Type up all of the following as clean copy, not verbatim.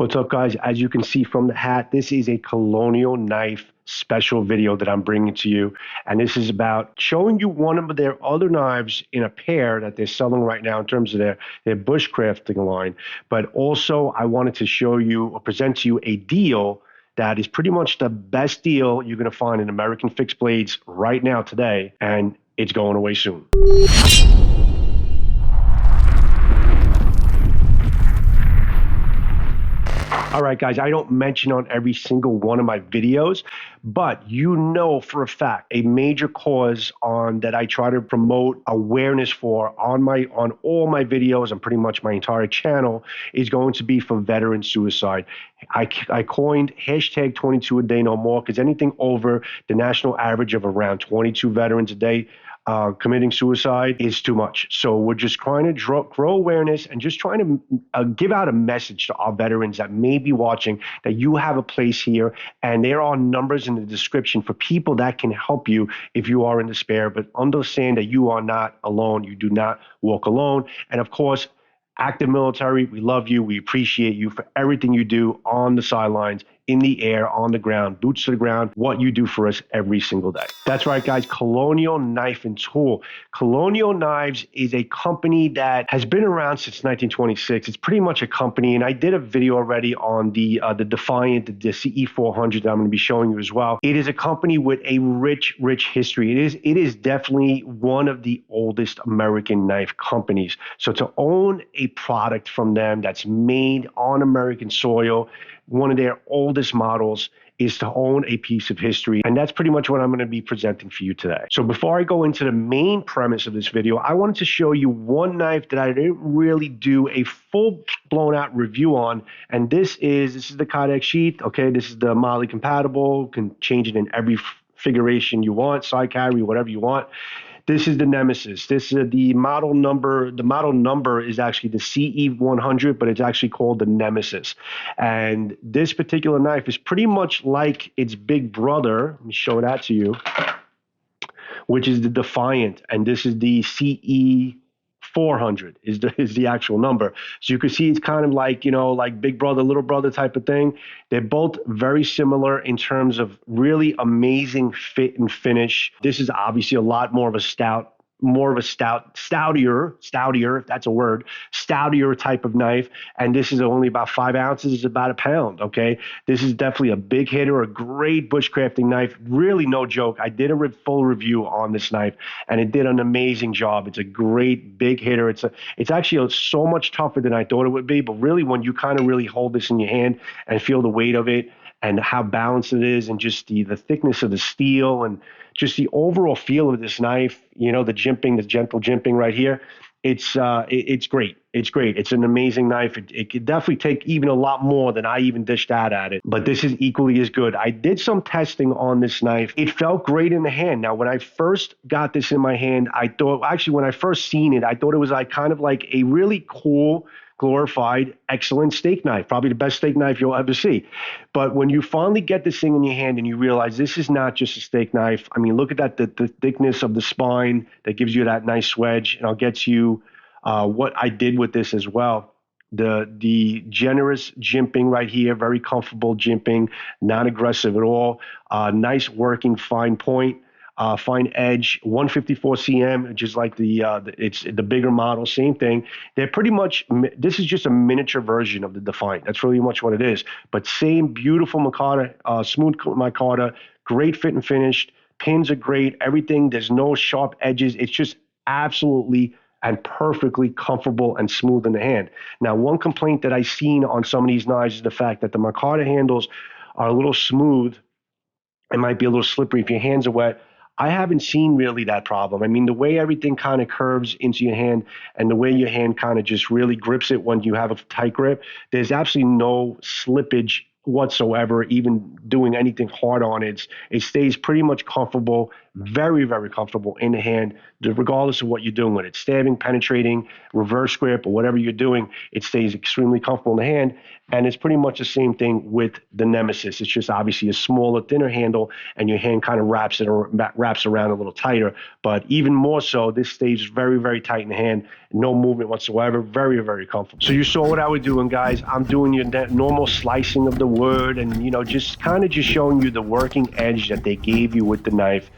What's up, guys? As you can see from the hat, this is a Colonial knife special video that I'm bringing to you. And this is about showing you one of their other knives in a pair that they're selling right now in terms of their bushcrafting line. But also, I wanted to show you or present to you a deal that is pretty much the best deal you're going to find in American fixed blades right now today. And it's going away soon. All right, guys, I don't mention on every single one of my videos, but you know for a fact a major cause that I try to promote awareness for on all my videos and pretty much my entire channel is going to be for veteran suicide. I coined hashtag 22 a day no more because anything over the national average of around 22 veterans a day committing suicide is too much. So we're just trying to grow awareness and just trying to give out a message to our veterans that may be watching that you have a place here, and there are numbers in the description for people that can help you if you are in despair. But understand that you are not alone. You do not walk alone. And of course, active military, we love you. We appreciate you for everything you do on the sidelines, in the air, on the ground, boots to the ground, what you do for us every single day. That's right, guys. Colonial Knife and Tool. Colonial Knives is a company that has been around since 1926. It's pretty much a company, and I did a video already on the Defiant, the CE 400 that I'm going to be showing you as well. It is a company with a rich history. It is definitely one of the oldest American knife companies. So to own a product from them that's made on American soil, one of their oldest models, is to own a piece of history. And that's pretty much what I'm going to be presenting for you today. So before I go into the main premise of this video, I wanted to show you one knife that I didn't really do a full blown out review on. And this is the Kydex sheath. Okay, this is the Molle compatible, can change it in every configuration you want, side carry, whatever you want. This is the Nemesis. This is the model number. The model number is actually the CE 100, but it's actually called the Nemesis. And this particular knife is pretty much like its big brother. Let me show that to you, which is the Defiant. And this is the CE 400 is the actual number. So you can see it's kind of like, you know, like big brother, little brother type of thing. They're both very similar in terms of really amazing fit and finish. This is obviously a lot more of a stoutier, if that's a word, stoutier type of knife. And this is only about 5 ounces, it's about a pound, okay? This is definitely a big hitter, a great bushcrafting knife. Really no joke. I did a full review on this knife and it did an amazing job. It's a great big hitter. It's actually so much tougher than I thought it would be, but really when you kind of really hold this in your hand and feel the weight of it and how balanced it is and just the thickness of the steel and just the overall feel of this knife, you know, the gentle jimping right here, it's great. It's great. It's an amazing knife. It could definitely take even a lot more than I even dished out at it, but this is equally as good. I did some testing on this knife. It felt great in the hand. Now, when I first got this in my hand, I thought, actually, when I first seen it, I thought it was like kind of like a really cool, glorified, excellent steak knife, probably the best steak knife you'll ever see. But when you finally get this thing in your hand and you realize this is not just a steak knife, I mean, look at that, the thickness of the spine that gives you that nice wedge, and I'll get to you what I did with this as well. The generous jimping right here, very comfortable jimping, not aggressive at all, nice working fine point. Fine edge, 154 cm, which is like it's the bigger model, same thing. They're pretty much, this is just a miniature version of the Defiant. That's really much what it is. But same beautiful micarta, smooth micarta, great fit and finished. Pins are great, everything. There's no sharp edges. It's just absolutely and perfectly comfortable and smooth in the hand. Now, one complaint that I've seen on some of these knives is the fact that the micarta handles are a little smooth. It might be a little slippery if your hands are wet. I haven't seen really that problem. I mean, the way everything kind of curves into your hand and the way your hand kind of just really grips it when you have a tight grip, there's absolutely no slippage whatsoever, even doing anything hard on it. It stays pretty much comfortable, very, very comfortable in the hand, regardless of what you're doing with it. Stabbing, penetrating, reverse grip, or whatever you're doing, it stays extremely comfortable in the hand. And it's pretty much the same thing with the Nemesis. It's just obviously a smaller, thinner handle, and your hand kind of wraps around a little tighter. But even more so, this stays very, very tight in the hand. No movement whatsoever. Very, very comfortable. So you saw what I was doing, guys. I'm doing your normal slicing of the wood, and just kind of just showing you the working edge that they gave you with the knife.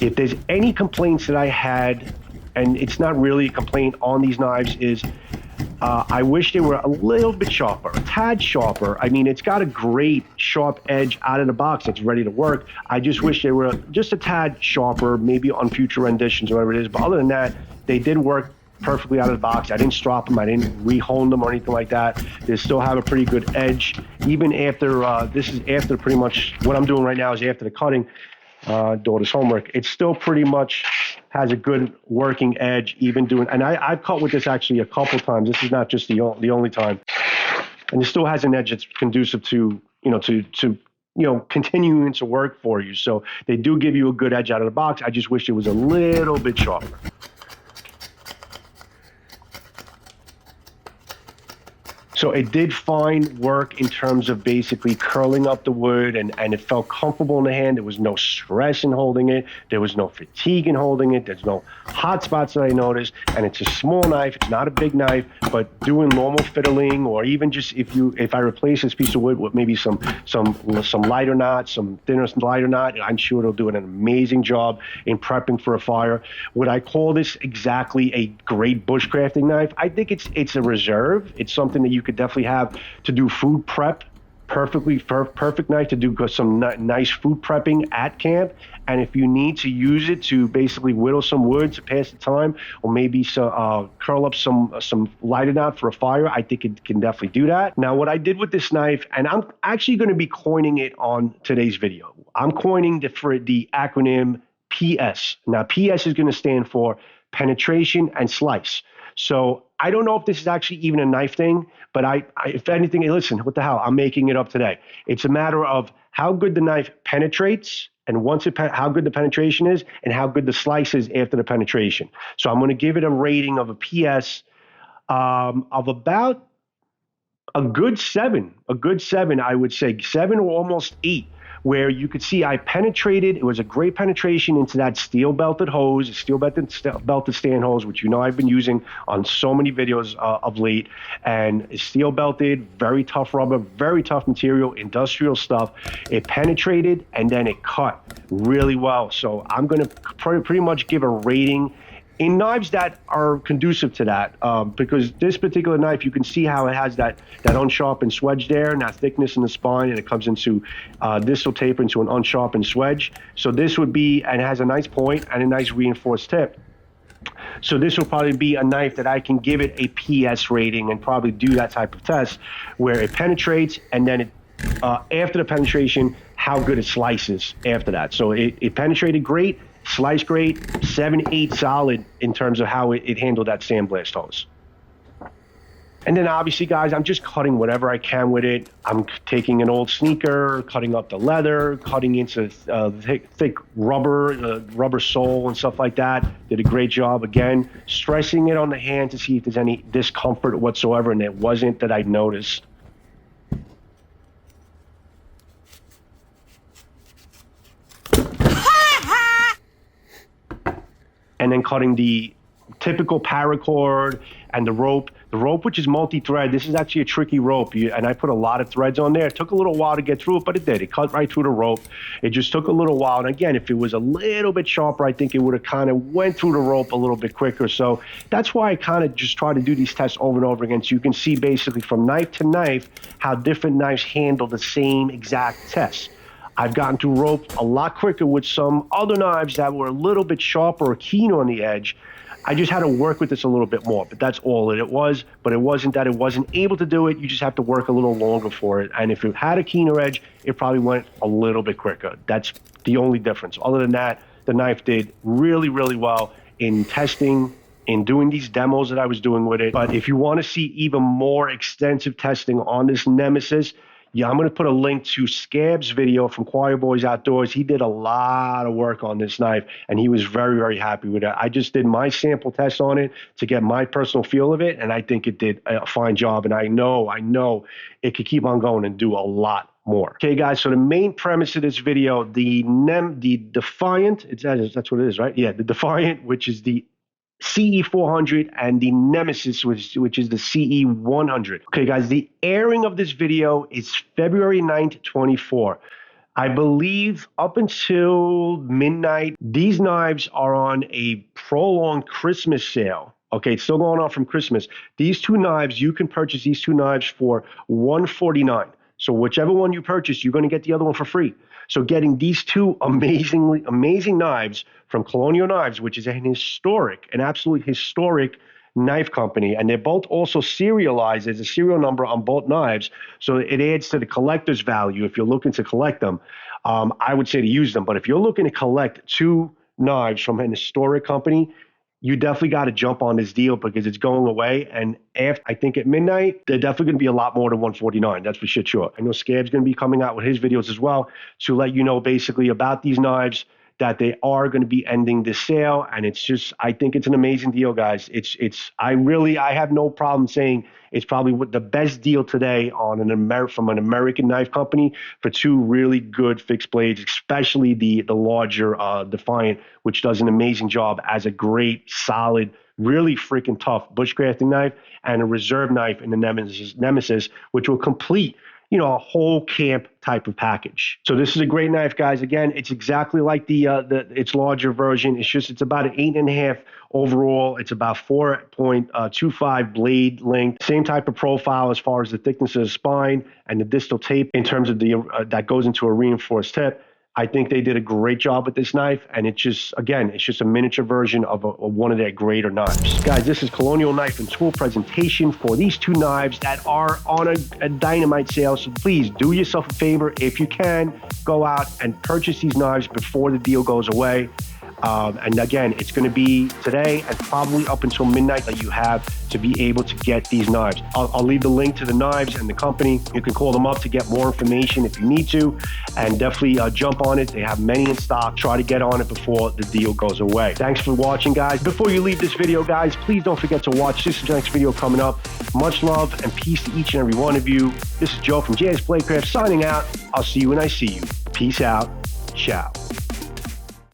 If there's any complaints that I had, and it's not really a complaint on these knives, is I wish they were a little bit sharper, a tad sharper. I mean, it's got a great sharp edge out of the box. It's ready to work. I just wish they were just a tad sharper, maybe on future renditions or whatever it is. But other than that, they did work perfectly out of the box. I didn't strop them. I didn't re-hone them or anything like that. They still have a pretty good edge. Even after, this is after pretty much, what I'm doing right now is after the cutting, daughter's homework. It still pretty much has a good working edge, even doing, and I've cut with this actually a couple times. This is not just the only time. And it still has an edge that's conducive to, continuing to work for you. So they do give you a good edge out of the box. I just wish it was a little bit sharper. So it did fine work in terms of basically curling up the wood, and it felt comfortable in the hand. There was no stress in holding it. There was no fatigue in holding it. There's no hot spots that I noticed. And it's a small knife. It's not a big knife, but doing normal fiddling, or even just if I replace this piece of wood with maybe some lighter knot, some thinner lighter knot, I'm sure it'll do an amazing job in prepping for a fire. Would I call this exactly a great bushcrafting knife? I think it's a reserve. It's something that you could definitely have to do food prep. Perfect knife to do some nice food prepping at camp. And if you need to use it to basically whittle some wood to pass the time, or maybe curl up some lighter knot for a fire, I think it can definitely do that. Now, what I did with this knife, and I'm actually going to be coining it on today's video. I'm coining the acronym PS. Now, PS is going to stand for penetration and slice. So I don't know if this is actually even a knife thing, but if anything, hey, listen, what the hell? I'm making it up today. It's a matter of how good the knife penetrates, and how good the penetration is, and how good the slice is after the penetration. So I'm going to give it a rating of a PS of about a good 7. A good 7, I would say 7 or almost 8. Where you could see I penetrated. It was a great penetration into that steel belted stand hose, which I've been using on so many videos of late. And steel belted, very tough rubber, very tough material, industrial stuff. It penetrated and then it cut really well. So I'm going to pretty much give a rating in knives that are conducive to that, because this particular knife, you can see how it has that unsharpened swedge there, and that thickness in the spine, and it comes into, this will taper into an unsharpened swedge. So this would be, and it has a nice point and a nice reinforced tip. So this will probably be a knife that I can give it a PS rating and probably do that type of test where it penetrates, and then after the penetration, how good it slices after that. So it penetrated great, slice great, 7-8 solid in terms of how it handled that sandblast hose. And then obviously, guys, I'm just cutting whatever I can with it. I'm taking an old sneaker, cutting up the leather, cutting into thick rubber sole and stuff like that. Did a great job. Again, stressing it on the hand to see if there's any discomfort whatsoever, and there wasn't that I noticed. And then cutting the typical paracord and the rope, which is multi-thread. This is actually a tricky rope, and I put a lot of threads on there. It took a little while to get through it, but it did. It cut right through the rope. It just took a little while. And again, if it was a little bit sharper, I think it would have kind of went through the rope a little bit quicker. So that's why I kind of just try to do these tests over and over again, so you can see basically from knife to knife how different knives handle the same exact test. I've gotten through rope a lot quicker with some other knives that were a little bit sharper or keen on the edge. I just had to work with this a little bit more, but that's all it was. But it wasn't that it wasn't able to do it. You just have to work a little longer for it. And if it had a keener edge, it probably went a little bit quicker. That's the only difference. Other than that, the knife did really, really well in testing, in doing these demos that I was doing with it. But if you want to see even more extensive testing on this Nemesis, Yeah, I'm going to put a link to Scab's video from Choirboyz Outdoors. He did a lot of work on this knife, and he was very, very happy with it. I just did my sample test on it to get my personal feel of it, and I think it did a fine job. And I know it could keep on going and do a lot more. Okay, guys, so the main premise of this video, the Defiant, that's what it is, right? Yeah, the Defiant, which is the CE 400, and the Nemesis, which is the CE 100. Okay, guys, the airing of this video is February 9th, 24. I believe up until midnight, these knives are on a prolonged Christmas sale. Okay, it's still going on from Christmas. These two knives, you can purchase these two knives for $149. So whichever one you purchase, you're going to get the other one for free. So getting these two amazing knives from Colonial Knives, which is an absolutely historic knife company, and they're both also serialized. There's a serial number on both knives, so it adds to the collector's value. If you're looking to collect them, I would say to use them. But if you're looking to collect two knives from an historic company, you definitely got to jump on this deal because it's going away. And after, I think at midnight, they're definitely going to be a lot more than $149. That's for shit sure. I know Scab's going to be coming out with his videos as well to let you know basically about these knives, that they are going to be ending this sale. And it's just, I think it's an amazing deal, guys. I have no problem saying it's probably the best deal today on from an American knife company for two really good fixed blades, especially the larger Defiant, which does an amazing job as a great, solid, really freaking tough bushcrafting knife, and a reserve knife in the Nemesis, which will complete a whole camp type of package. So this is a great knife, guys. Again, it's exactly like its larger version. It's about an 8.5 overall. It's about 4.25 blade length. Same type of profile as far as the thickness of the spine and the distal tape in terms of that goes into a reinforced tip. I think they did a great job with this knife, and it's just a miniature version of one of their greater knives. Guys, this is Colonial Knife and Tool presentation for these two knives that are on a dynamite sale. So please do yourself a favor. If you can, go out and purchase these knives before the deal goes away. And again, it's going to be today and probably up until midnight that you have to be able to get these knives. I'll leave the link to the knives and the company. You can call them up to get more information if you need to, and definitely jump on it. They have many in stock. Try to get on it before the deal goes away. Thanks for watching, guys. Before you leave this video, guys, please don't forget to watch this next video coming up. Much love and peace to each and every one of you. This is Joe from JS Bladecraft signing out. I'll see you when I see you. Peace out. Ciao.